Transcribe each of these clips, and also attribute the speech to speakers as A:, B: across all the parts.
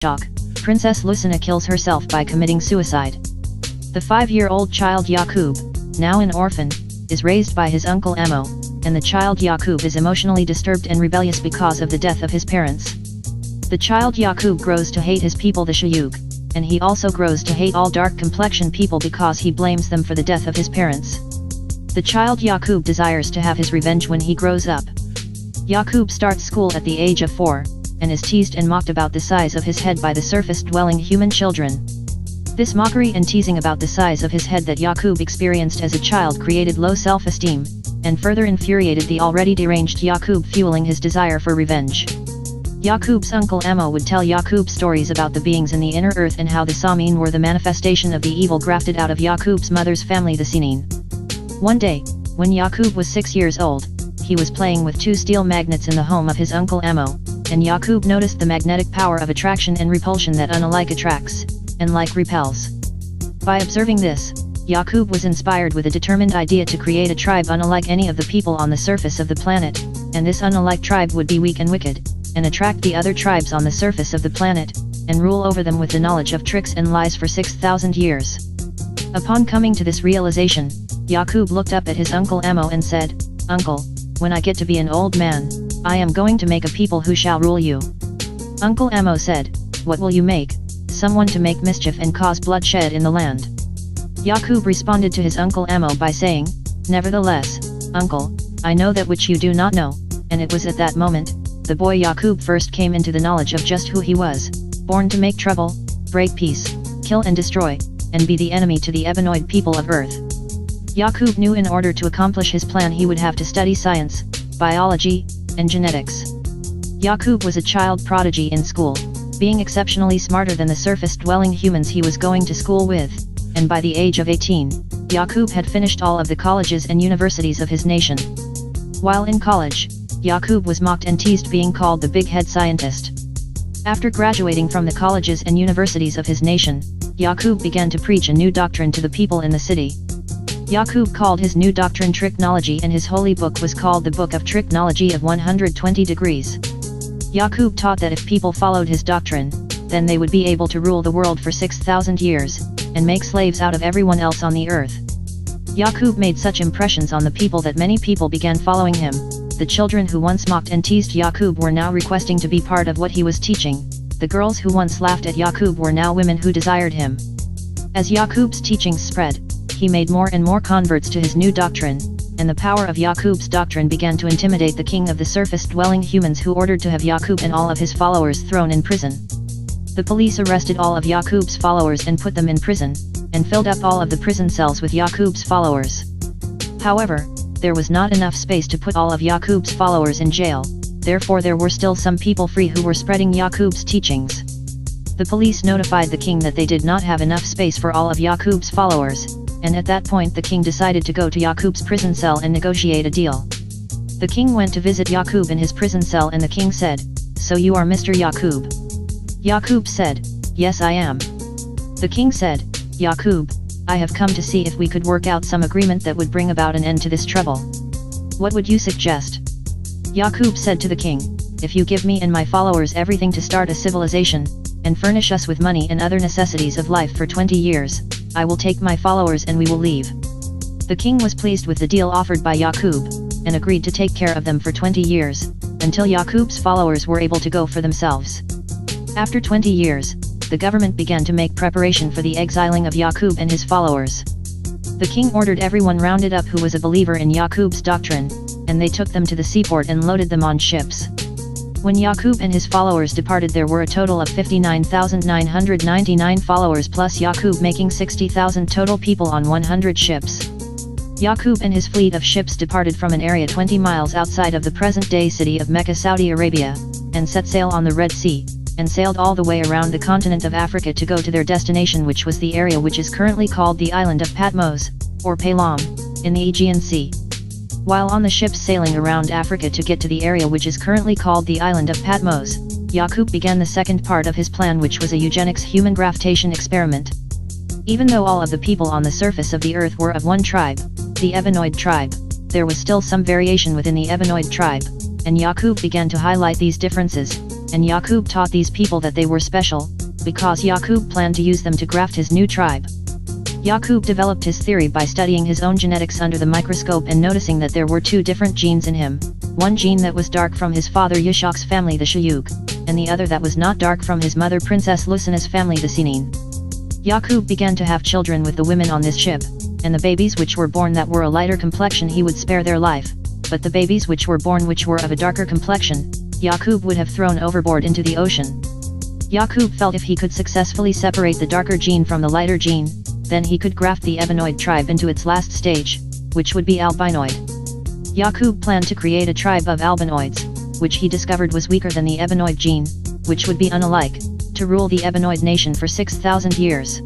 A: Shock, Princess Lucina kills herself by committing suicide. The 5-year-old child Yacub, now an orphan, is raised by his uncle Emo, and the child Yacub is emotionally disturbed and rebellious because of the death of his parents. The child Yacub grows to hate his people the Shayug, and he also grows to hate all dark-complexioned people because he blames them for the death of his parents. The child Yacub desires to have his revenge when he grows up. Yacub starts school at the age of 4, and is teased and mocked about the size of his head by the surface-dwelling human children. This mockery and teasing about the size of his head that Yacub experienced as a child created low self-esteem, and further infuriated the already deranged Yacub, fueling his desire for revenge. Yacub's uncle Emo would tell Yacub stories about the beings in the inner earth and how the Samin were the manifestation of the evil grafted out of Yacub's mother's family, the Sinin. One day, when Yacub was 6 years old, he was playing with 2 steel magnets in the home of his uncle Emo, and Yacub noticed the magnetic power of attraction and repulsion that unlike attracts, and like repels. By observing this, Yacub was inspired with a determined idea to create a tribe unlike any of the people on the surface of the planet, and this unlike tribe would be weak and wicked, and attract the other tribes on the surface of the planet, and rule over them with the knowledge of tricks and lies for 6,000 years. Upon coming to this realization, Yacub looked up at his uncle Emo and said, "Uncle, when I get to be an old man, I am going to make a people who shall rule you." Uncle Emo said, "What will you make? Someone to make mischief and cause bloodshed in the land." Yacub responded to his uncle Emo by saying, "Nevertheless, uncle, I know that which you do not know," and it was at that moment, the boy Yacub first came into the knowledge of just who he was, born to make trouble, break peace, kill and destroy, and be the enemy to the Ebenoid people of Earth. Yacub knew in order to accomplish his plan he would have to study science, biology, and genetics. Yacub was a child prodigy in school, being exceptionally smarter than the surface-dwelling humans he was going to school with, and by the age of 18, Yacub had finished all of the colleges and universities of his nation. While in college, Yacub was mocked and teased being called the big head scientist. After graduating from the colleges and universities of his nation, Yacub began to preach a new doctrine to the people in the city. Yacub called his new doctrine Tricknology, and his holy book was called the Book of Tricknology of 120 Degrees. Yacub taught that if people followed his doctrine, then they would be able to rule the world for 6,000 years, and make slaves out of everyone else on the earth. Yacub made such impressions on the people that many people began following him. The children who once mocked and teased Yacub were now requesting to be part of what he was teaching. The girls who once laughed at Yacub were now women who desired him. As Yacub's teachings spread, he made more and more converts to his new doctrine, and the power of Yacub's doctrine began to intimidate the king of the surface-dwelling humans, who ordered to have Yacub and all of his followers thrown in prison. The police arrested all of Yacub's followers and put them in prison, and filled up all of the prison cells with Yacub's followers. However, there was not enough space to put all of Yacub's followers in jail, therefore there were still some people free who were spreading Yacub's teachings. The police notified the king that they did not have enough space for all of Yacub's followers, and at that point the king decided to go to Yacub's prison cell and negotiate a deal. The king went to visit Yacub in his prison cell, and the king said, "So you are Mr. Yacub?" Yacub said, "Yes, I am." The king said, "Yacub, I have come to see if we could work out some agreement that would bring about an end to this trouble. What would you suggest?" Yacub said to the king, "If you give me and my followers everything to start a civilization, and furnish us with money and other necessities of life for 20 years, I will take my followers and we will leave." The king was pleased with the deal offered by Yacub, and agreed to take care of them for 20 years, until Yacub's followers were able to go for themselves. After 20 years, the government began to make preparation for the exiling of Yacub and his followers. The king ordered everyone rounded up who was a believer in Yacub's doctrine, and they took them to the seaport and loaded them on ships. When Yacub and his followers departed, there were a total of 59,999 followers plus Yacub, making 60,000 total people on 100 ships. Yacub and his fleet of ships departed from an area 20 miles outside of the present-day city of Mecca, Saudi Arabia, and set sail on the Red Sea, and sailed all the way around the continent of Africa to go to their destination, which was the area which is currently called the island of Patmos, or Palam, in the Aegean Sea. While on the ships sailing around Africa to get to the area which is currently called the island of Patmos, Yacub began the second part of his plan, which was a eugenics human graftation experiment. Even though all of the people on the surface of the earth were of one tribe, the Ebenoid tribe, there was still some variation within the Ebenoid tribe, and Yacub began to highlight these differences, and Yacub taught these people that they were special, because Yacub planned to use them to graft his new tribe. Yacub developed his theory by studying his own genetics under the microscope and noticing that there were two different genes in him, one gene that was dark from his father Yishak's family the Shayuk, and the other that was not dark from his mother Princess Lucina's family the Sinin. Yacub began to have children with the women on this ship, and the babies which were born that were a lighter complexion he would spare their life, but the babies which were born which were of a darker complexion, Yacub would have thrown overboard into the ocean. Yacub felt if he could successfully separate the darker gene from the lighter gene, then he could graft the Ebenoid tribe into its last stage, which would be albinoid. Yacub planned to create a tribe of albinoids, which he discovered was weaker than the Ebenoid gene, which would be unalike, to rule the Ebenoid nation for 6,000 years.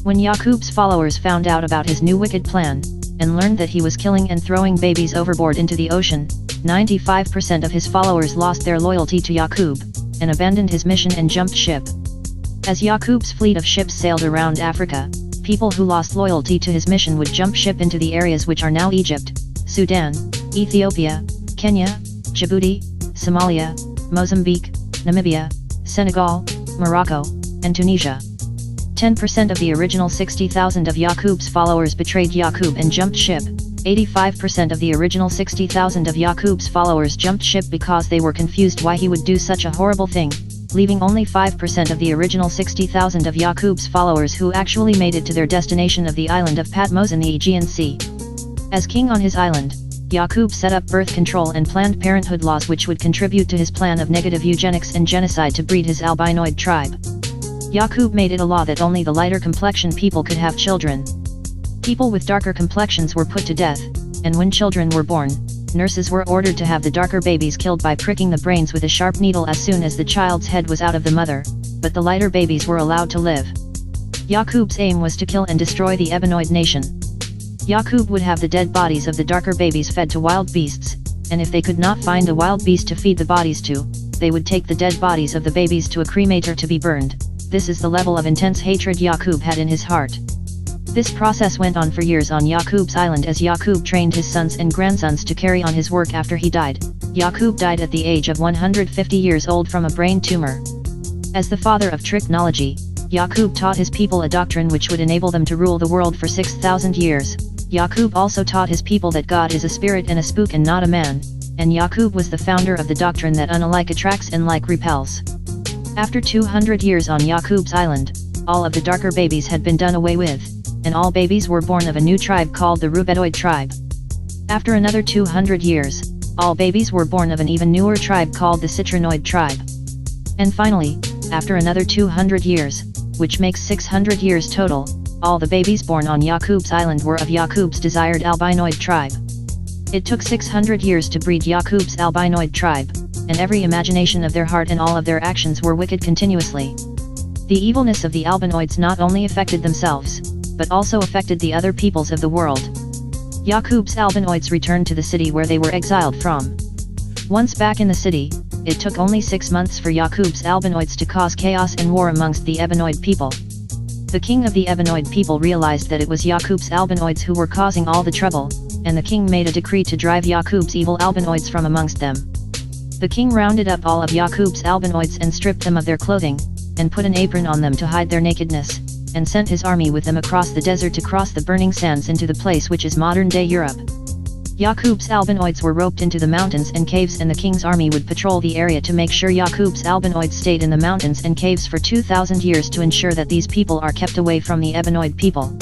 A: When Yacub's followers found out about his new wicked plan, and learned that he was killing and throwing babies overboard into the ocean, 95% of his followers lost their loyalty to Yacub, and abandoned his mission and jumped ship. As Yacub's fleet of ships sailed around Africa, people who lost loyalty to his mission would jump ship into the areas which are now Egypt, Sudan, Ethiopia, Kenya, Djibouti, Somalia, Mozambique, Namibia, Senegal, Morocco, and Tunisia. 10% of the original 60,000 of Yacub's followers betrayed Yacub and jumped ship. 85% of the original 60,000 of Yacub's followers jumped ship because they were confused why he would do such a horrible thing, leaving only 5% of the original 60,000 of Yacub's followers who actually made it to their destination of the island of Patmos in the Aegean Sea. As king on his island, Yacub set up birth control and Planned Parenthood laws which would contribute to his plan of negative eugenics and genocide to breed his albinoid tribe. Yacub made it a law that only the lighter complexion people could have children. People with darker complexions were put to death, and when children were born, nurses were ordered to have the darker babies killed by pricking the brains with a sharp needle as soon as the child's head was out of the mother, but the lighter babies were allowed to live. Yacub's aim was to kill and destroy the Ebenoid nation. Yacub would have the dead bodies of the darker babies fed to wild beasts, and if they could not find a wild beast to feed the bodies to, they would take the dead bodies of the babies to a cremator to be burned. This is the level of intense hatred Yacub had in his heart. This process went on for years on Yacub's island as Yacub trained his sons and grandsons to carry on his work after he died. Yacub died at the age of 150 years old from a brain tumor. As the father of technology, Yacub taught his people a doctrine which would enable them to rule the world for 6,000 years. Yacub also taught his people that God is a spirit and a spook and not a man, and Yacub was the founder of the doctrine that unalike attracts and like repels. After 200 years on Yacub's island, all of the darker babies had been done away with, and all babies were born of a new tribe called the Rubetoid tribe. After another 200 years, all babies were born of an even newer tribe called the Citrinoid tribe. And finally, after another 200 years, which makes 600 years total, all the babies born on Yacub's island were of Yacub's desired albinoid tribe. It took 600 years to breed Yacub's albinoid tribe, and every imagination of their heart and all of their actions were wicked continuously. The evilness of the albinoids not only affected themselves, but also affected the other peoples of the world. Yacub's albinoids returned to the city where they were exiled from. Once back in the city, it took only 6 months for Yacub's albinoids to cause chaos and war amongst the Ebenoid people. The king of the Ebenoid people realized that it was Yacub's albinoids who were causing all the trouble, and the king made a decree to drive Yacub's evil albinoids from amongst them. The king rounded up all of Yacub's albinoids and stripped them of their clothing, and put an apron on them to hide their nakedness, and sent his army with them across the desert to cross the burning sands into the place which is modern-day Europe. Yacub's albinoids were roped into the mountains and caves, and the king's army would patrol the area to make sure Yacub's albinoids stayed in the mountains and caves for 2,000 years to ensure that these people are kept away from the Ebenoid people.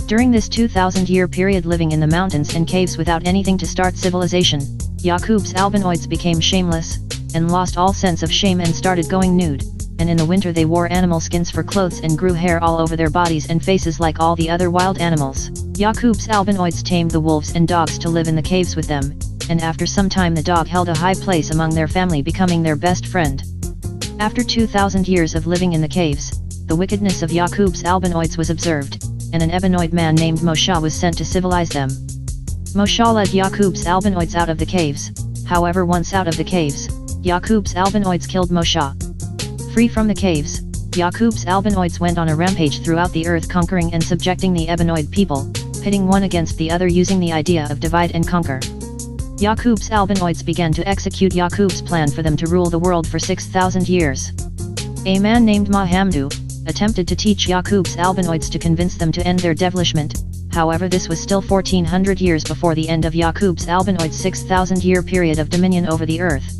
A: During this 2,000-year period living in the mountains and caves without anything to start civilization, Yacub's albinoids became shameless, and lost all sense of shame and started going nude, and in the winter they wore animal skins for clothes and grew hair all over their bodies and faces like all the other wild animals. Yacub's albinoids tamed the wolves and dogs to live in the caves with them, and after some time the dog held a high place among their family, becoming their best friend. After 2,000 years of living in the caves, the wickedness of Yacub's albinoids was observed, and an Ebenoid man named Moshe was sent to civilize them. Moshe led Yacub's albinoids out of the caves. However, once out of the caves, Yacub's albinoids killed Moshe. Free from the caves, Yacub's albinoids went on a rampage throughout the earth, conquering and subjecting the Ebenoid people, pitting one against the other using the idea of divide and conquer. Yacub's albinoids began to execute Yacub's plan for them to rule the world for 6,000 years. A man named Mahamdu attempted to teach Yacub's albinoids to convince them to end their devilishment. However, this was still 1400 years before the end of Yacub's albinoids' 6,000-year period of dominion over the earth.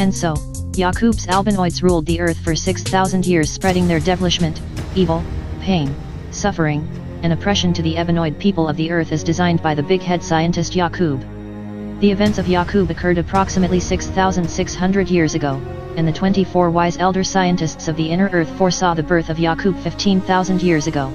A: And so, Yacub's albinoids ruled the earth for 6,000 years, spreading their devilishment, evil, pain, suffering, and oppression to the ebenoid people of the earth as designed by the big head scientist Yacub. The events of Yacub occurred approximately 6,600 years ago, and the 24 wise elder scientists of the inner earth foresaw the birth of Yacub 15,000 years ago.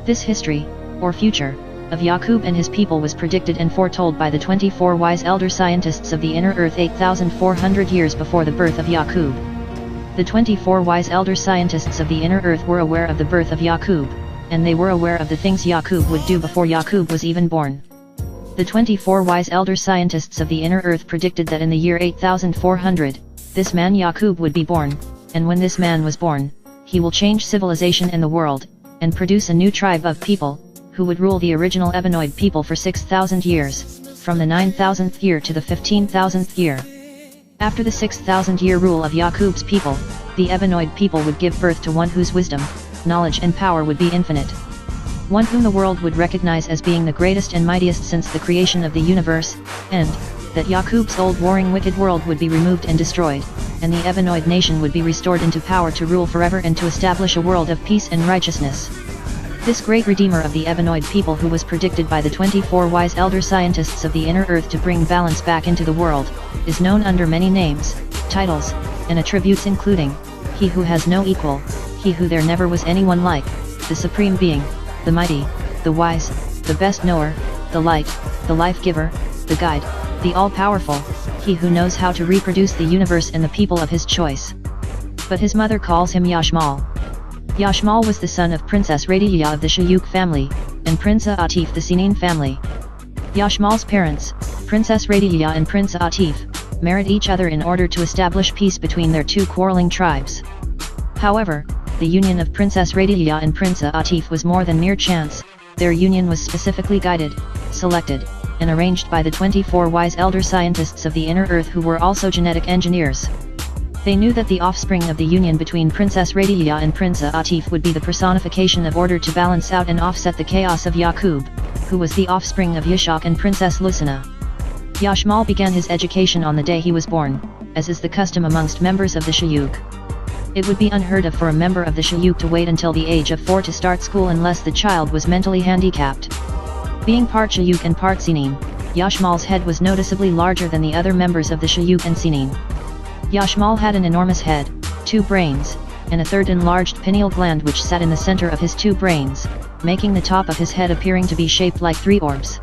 A: This history, or future, of Yacub and his people was predicted and foretold by the 24 wise elder scientists of the inner earth 8,400 years before the birth of Yacub. The 24 wise elder scientists of the inner earth were aware of the birth of Yacub, and they were aware of the things Yacub would do before Yacub was even born. The 24 wise elder scientists of the inner earth predicted that in the year 8,400, this man Yacub would be born, and when this man was born, he will change civilization in the world, and produce a new tribe of people, who would rule the original ebenoid people for 6,000 years, from the 9,000th year to the 15,000th year. After the 6,000-year rule of Yacub's people, the ebenoid people would give birth to one whose wisdom, knowledge and power would be infinite. One whom the world would recognize as being the greatest and mightiest since the creation of the universe, and that Yacub's old warring wicked world would be removed and destroyed, and the ebenoid nation would be restored into power to rule forever and to establish a world of peace and righteousness. This great redeemer of the ebenoid people, who was predicted by the 24 wise elder scientists of the inner earth to bring balance back into the world, is known under many names, titles, and attributes, including He who has no equal, He who there never was anyone like, the Supreme Being, the Mighty, the Wise, the Best Knower, the Light, the Life Giver, the Guide, the All-Powerful, He who knows how to reproduce the universe and the people of his choice. But his mother calls him Yashmal. Yashmal was the son of Princess Radiya of the Shayuk family, and Prince Atif the Sinin family. Yashmal's parents, Princess Radiya and Prince Atif, married each other in order to establish peace between their two quarreling tribes. However, the union of Princess Radiya and Prince Atif was more than mere chance. Their union was specifically guided, selected, and arranged by the 24 wise elder scientists of the inner earth, who were also genetic engineers. They knew that the offspring of the union between Princess Radiya and Prince Atif would be the personification of order to balance out and offset the chaos of Yacub, who was the offspring of Yishak and Princess Lucina. Yashmal began his education on the day he was born, as is the custom amongst members of the Shayuk. It would be unheard of for a member of the Shayuk to wait until the age of 4 to start school unless the child was mentally handicapped. Being part Shayuk and part Sinin, Yashmal's head was noticeably larger than the other members of the Shayuk and Sinin. Yashmal had an enormous head, 2 brains, and a third enlarged pineal gland which sat in the center of his 2 brains, making the top of his head appearing to be shaped like 3 orbs.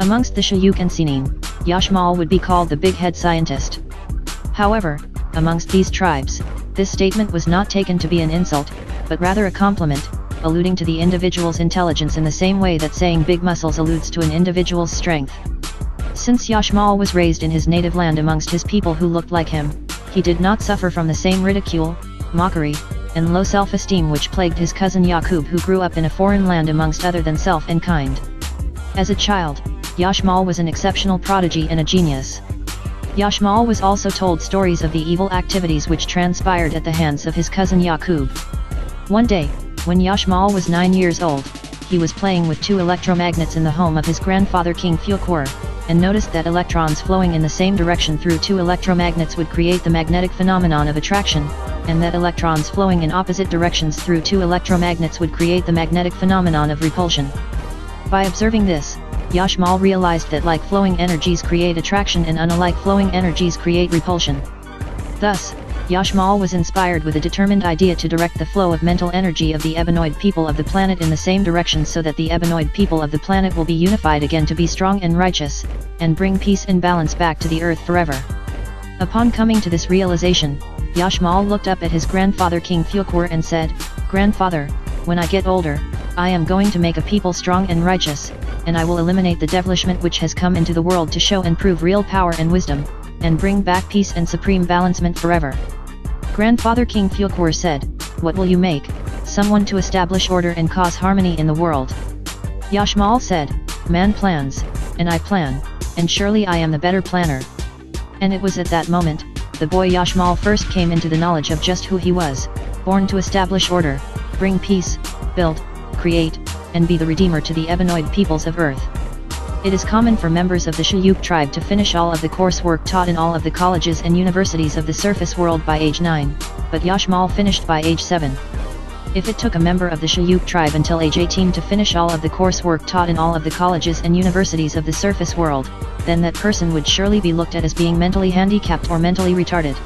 A: Amongst the Shayuk and Sinin, Yashmal would be called the big head scientist. However, amongst these tribes, this statement was not taken to be an insult, but rather a compliment, alluding to the individual's intelligence in the same way that saying big muscles alludes to an individual's strength. Since Yashmal was raised in his native land amongst his people who looked like him, he did not suffer from the same ridicule, mockery, and low self-esteem which plagued his cousin Yacub, who grew up in a foreign land amongst other than self and kind. As a child, Yashmal was an exceptional prodigy and a genius. Yashmal was also told stories of the evil activities which transpired at the hands of his cousin Yacub. One day, when Yashmal was 9 years old, he was playing with 2 electromagnets in the home of his grandfather King Fukur, and noticed that electrons flowing in the same direction through 2 electromagnets would create the magnetic phenomenon of attraction, and that electrons flowing in opposite directions through 2 electromagnets would create the magnetic phenomenon of repulsion. By observing this, Yashmal realized that like flowing energies create attraction and unlike flowing energies create repulsion. Thus, Yashmal was inspired with a determined idea to direct the flow of mental energy of the ebenoid people of the planet in the same direction so that the ebenoid people of the planet will be unified again to be strong and righteous, and bring peace and balance back to the earth forever. Upon coming to this realization, Yashmal looked up at his grandfather King Fukur and said, "Grandfather, when I get older, I am going to make a people strong and righteous, and I will eliminate the devilishment which has come into the world to show and prove real power and wisdom, and bring back peace and supreme balancement forever." Grandfather King Fukur said, "What will you make? Someone to establish order and cause harmony in the world." Yashmal said, "Man plans, and I plan. and surely I am the better planner. And it was at that moment, the boy Yashmal first came into the knowledge of just who he was, born to establish order, bring peace, build, create, and be the redeemer to the Ebenoid peoples of Earth. It is common for members of the Yacub tribe to finish all of the coursework taught in all of the colleges and universities of the surface world by age 9, but Yashmal finished by age 7. If it took a member of the Yacub tribe until age 18 to finish all of the coursework taught in all of the colleges and universities of the surface world, then that person would surely be looked at as being mentally handicapped or mentally retarded.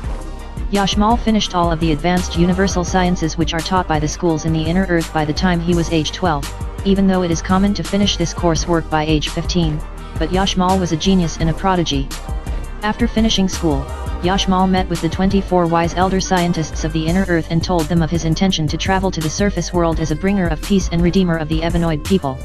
A: Yashmal finished all of the advanced universal sciences which are taught by the schools in the inner earth by the time he was age 12, even though it is common to finish this coursework by age 15, but Yashmal was a genius and a prodigy. After finishing school, Yashmal met with the 24 wise elder scientists of the inner earth and told them of his intention to travel to the surface world as a bringer of peace and redeemer of the Ebenoid people.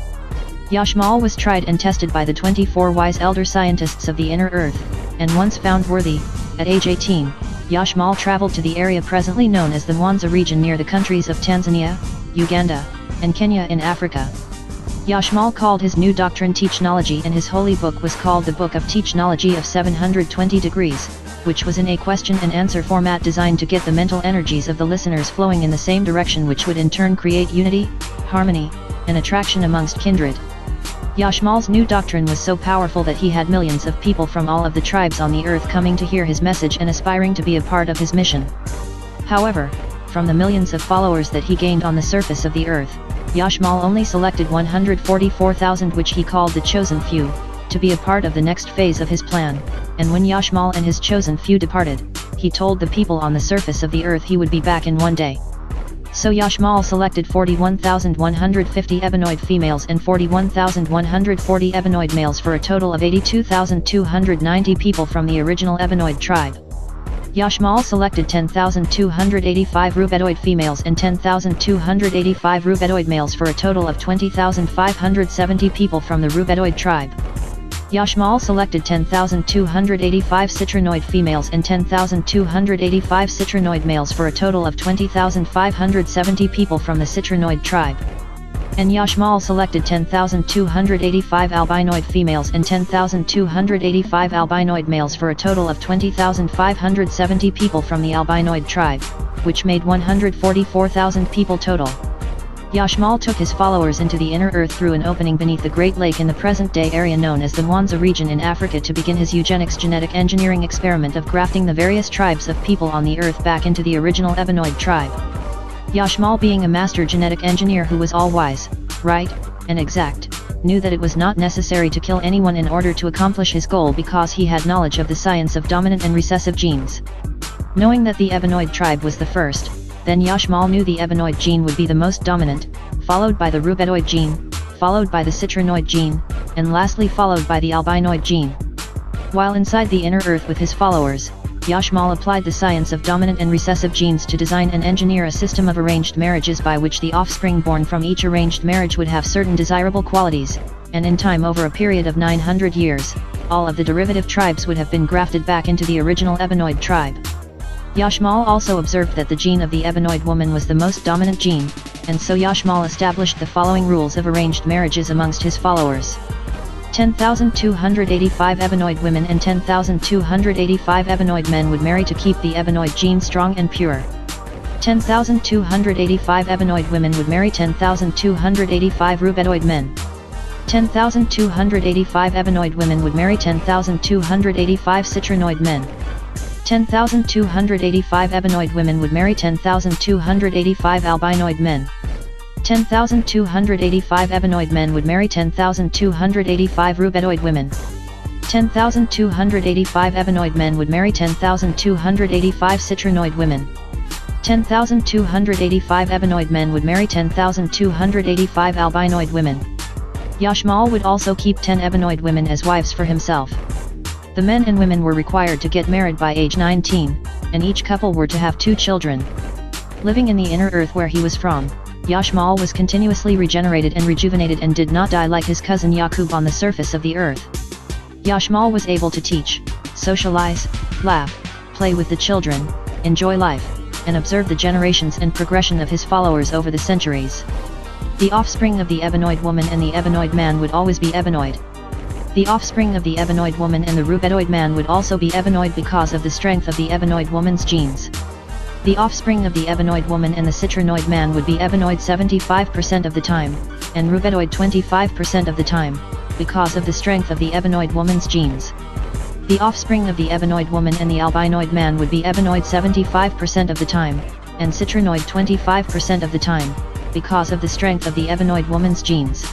A: Yashmal was tried and tested by the 24 wise elder scientists of the inner earth, and once found worthy, at age 18, Yashmal traveled to the area presently known as the Mwanza region near the countries of Tanzania, Uganda, and Kenya in Africa. Yashmal called his new doctrine Teachnology, and his holy book was called the Book of Teachnology of 720 Degrees, which was in a question and answer format designed to get the mental energies of the listeners flowing in the same direction, which would in turn create unity, harmony, and attraction amongst kindred. Yashmal's new doctrine was so powerful that he had millions of people from all of the tribes on the earth coming to hear his message and aspiring to be a part of his mission. However, from the millions of followers that he gained on the surface of the earth, Yashmal only selected 144,000, which he called the chosen few, to be a part of the next phase of his plan, and when Yashmal and his chosen few departed, he told the people on the surface of the earth he would be back in one day. So Yashmal selected 41,150 Ebenoid females and 41,140 Ebenoid males for a total of 82,290 people from the original Ebenoid tribe. Yashmal selected 10,285 Rubedoid females and 10,285 Rubedoid males for a total of 20,570 people from the Rubedoid tribe. Yashmal selected 10,285 Citrinoid females and 10,285 Citrinoid males for a total of 20,570 people from the Citrinoid tribe. And Yashmal selected 10,285 albinoid females and 10,285 albinoid males for a total of 20,570 people from the albinoid tribe, which made 144,000 people total. Yashmal took his followers into the inner earth through an opening beneath the Great Lake in the present-day area known as the Mwanza region in Africa to begin his eugenics genetic engineering experiment of grafting the various tribes of people on the earth back into the original Ebenoid tribe. Yashmal, being a master genetic engineer who was all-wise, right, and exact, knew that it was not necessary to kill anyone in order to accomplish his goal because he had knowledge of the science of dominant and recessive genes. Knowing that the Ebenoid tribe was the first, then Yashmal knew the Ebenoid gene would be the most dominant, followed by the Rubedoid gene, followed by the Citrinoid gene, and lastly followed by the albinoid gene. While inside the inner earth with his followers, Yashmal applied the science of dominant and recessive genes to design and engineer a system of arranged marriages by which the offspring born from each arranged marriage would have certain desirable qualities, and in time, over a period of 900 years, all of the derivative tribes would have been grafted back into the original Ebenoid tribe. Yashmal also observed that the gene of the Ebenoid woman was the most dominant gene, and so Yashmal established the following rules of arranged marriages amongst his followers. 10,285 Ebenoid women and 10,285 Ebenoid men would marry to keep the Ebenoid gene strong and pure. 10,285 Ebenoid women would marry 10,285 Rubedoid men. 10,285 Ebenoid women would marry 10,285 Citrinoid men. 10,285 Ebenoid women would marry 10,285 albinoid men. 10,285 Ebenoid men would marry 10,285 Rubedoid women. 10,285 Ebenoid men would marry 10,285 Citrinoid women. 10,285 Ebenoid men would marry 10,285 albinoid women. Yashmal would also keep 10 Ebenoid women as wives for himself. The men and women were required to get married by age 19, and each couple were to have 2 children. Living in the inner earth where he was from, Yashmal was continuously regenerated and rejuvenated and did not die like his cousin Yacub on the surface of the earth. Yashmal was able to teach, socialize, laugh, play with the children, enjoy life, and observe the generations and progression of his followers over the centuries. The offspring of the Ebenoid woman and the Ebenoid man would always be Ebenoid. The offspring of the Ebenoid woman and the Rubedoid man would also be Ebenoid because of the strength of the Ebenoid woman's genes. The offspring of the Ebenoid woman and the Citrinoid man would be Ebenoid 75% of the time, and Rubedoid 25% of the time, because of the strength of the Ebenoid woman's genes. The offspring of the Ebenoid woman and the Albinoid man would be Ebenoid 75% of the time, and Citrinoid 25% of the time, because of the strength of the Ebenoid woman's genes.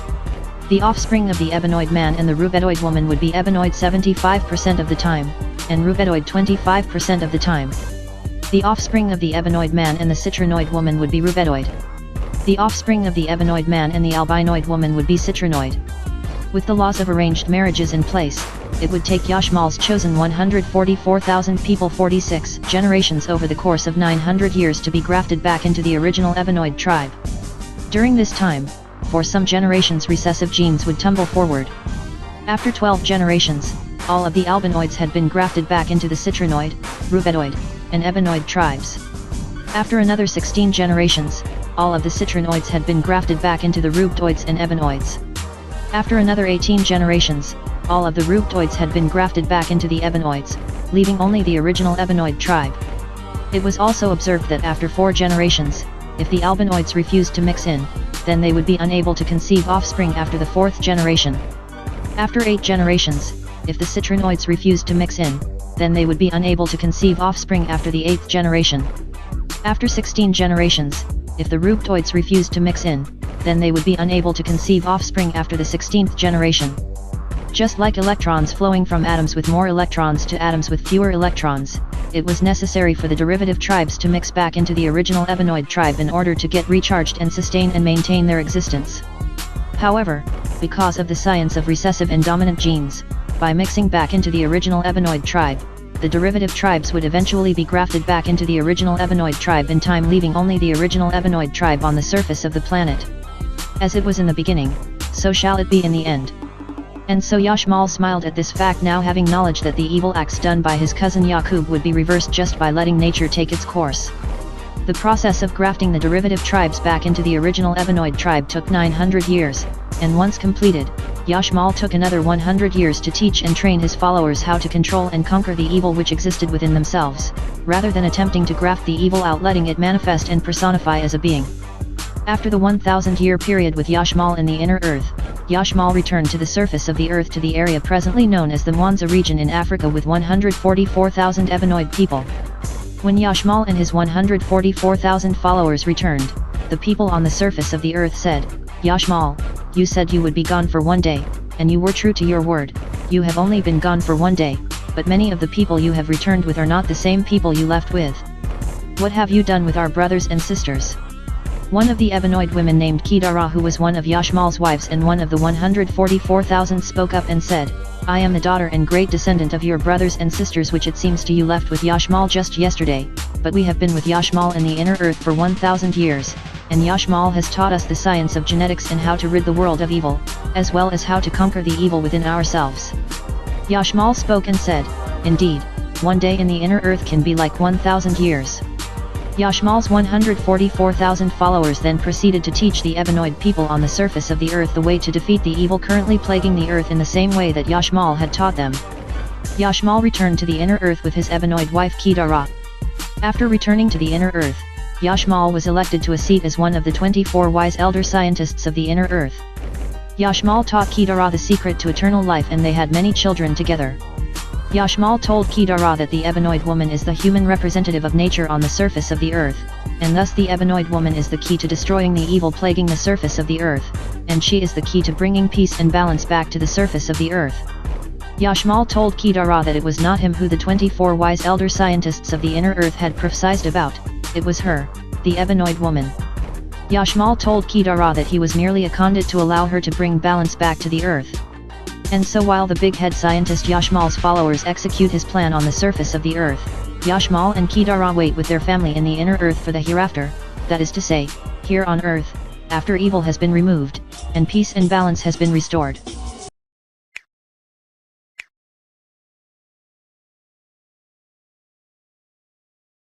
A: The offspring of the Ebenoid man and the Rubedoid woman would be Ebenoid 75% of the time, and Rubedoid 25% of the time. The offspring of the Ebenoid man and the Citrinoid woman would be Rubedoid. The offspring of the Ebenoid man and the Albinoid woman would be Citrinoid. With the laws of arranged marriages in place, it would take Yashmal's chosen 144,000 people 46 generations over the course of 900 years to be grafted back into the original Ebenoid tribe. During this time, for some generations recessive genes would tumble forward. After 12 generations, all of the Albinoids had been grafted back into the Citrinoid, Rubedoid, and Ebenoid tribes. After another 16 generations, all of the Citrinoids had been grafted back into the Rubedoids and Ebenoids. After another 18 generations, all of the Rubedoids had been grafted back into the Ebenoids, leaving only the original Ebenoid tribe. It was also observed that after 4 generations, if the Albinoids refused to mix in, then they would be unable to conceive offspring after the 4th generation. After 8 generations, if the Citrinoids refused to mix in, then they would be unable to conceive offspring after the 8th generation. After 16 generations, if the Rubedoids refused to mix in, then they would be unable to conceive offspring after the 16th generation. Just like electrons flowing from atoms with more electrons to atoms with fewer electrons, it was necessary for the derivative tribes to mix back into the original Ebenoid tribe in order to get recharged and sustain and maintain their existence. However, because of the science of recessive and dominant genes, by mixing back into the original Ebenoid tribe, the derivative tribes would eventually be grafted back into the original Ebenoid tribe in time, leaving only the original Ebenoid tribe on the surface of the planet. As it was in the beginning, so shall it be in the end. And so Yashmal smiled at this fact, now having knowledge that the evil acts done by his cousin Yacub would be reversed just by letting nature take its course. The process of grafting the derivative tribes back into the original Ebenoid tribe took 900 years, and once completed, Yashmal took another 100 years to teach and train his followers how to control and conquer the evil which existed within themselves, rather than attempting to graft the evil out, letting it manifest and personify as a being. After the 1,000-year period with Yashmal in the inner earth, Yashmal returned to the surface of the earth to the area presently known as the Mwanza region in Africa with 144,000 Ebenoid people. When Yashmal and his 144,000 followers returned, the people on the surface of the earth said, "Yashmal, you said you would be gone for 1 day, and you were true to your word. You have only been gone for 1 day, but many of the people you have returned with are not the same people you left with. What have you done with our brothers and sisters?" One of the Ebenoid women named Kidara, who was one of Yashmal's wives and one of the 144,000, spoke up and said, "I am the daughter and great descendant of your brothers and sisters, which it seems to you left with Yashmal just yesterday, but we have been with Yashmal in the inner earth for 1,000 years, and Yashmal has taught us the science of genetics and how to rid the world of evil, as well as how to conquer the evil within ourselves." Yashmal spoke and said, "Indeed, 1 day in the inner earth can be like 1,000 years." Yashmal's 144,000 followers then proceeded to teach the Ebenoid people on the surface of the earth the way to defeat the evil currently plaguing the earth in the same way that Yashmal had taught them. Yashmal returned to the inner earth with his Ebenoid wife Kidara. After returning to the inner earth, Yashmal was elected to a seat as one of the 24 wise elder scientists of the inner earth. Yashmal taught Kidara the secret to eternal life, and they had many children together. Yashmal told Kidara that the Ebenoid woman is the human representative of nature on the surface of the earth, and thus the Ebenoid woman is the key to destroying the evil plaguing the surface of the earth, and she is the key to bringing peace and balance back to the surface of the earth. Yashmal told Kidara that it was not him who the 24 wise elder scientists of the inner earth had prophesied about, it was her, the Ebenoid woman. Yashmal told Kidara that he was merely a conduit to allow her to bring balance back to the earth. And so while the big head scientist Yashmal's followers execute his plan on the surface of the earth, Yashmal and Kidara wait with their family in the inner earth for the hereafter, that is to say, here on earth, after evil has been removed, and peace and balance has been restored.